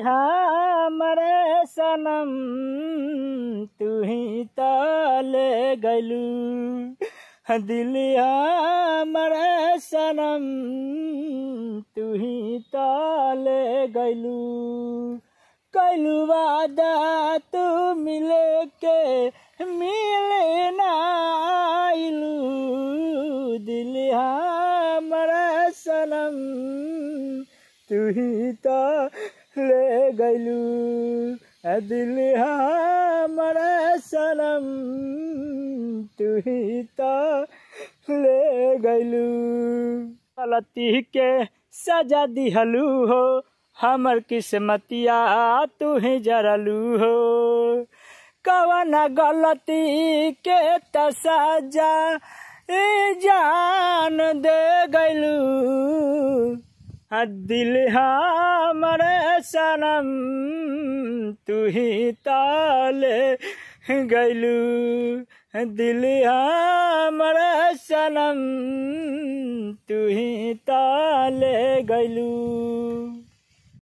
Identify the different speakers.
Speaker 1: हमरे सनम तू ही ताले गलू दिल हमरे सनम तू ही ताले गलू कैलू वादा तू मिले के मिले ना आइलू दिल हमरे सनम तू ही ताले गलू दिल हमरे सनम तू ही ताले गलू गलती के सजा दिहलू हो हमर किस्मतिया तू ही जरलू हो कवन गलती के त सजा जान दे गलू दिल हमरे सनम तू ही ताले गलू दिल हमरे सनम तू ही ताले गलू।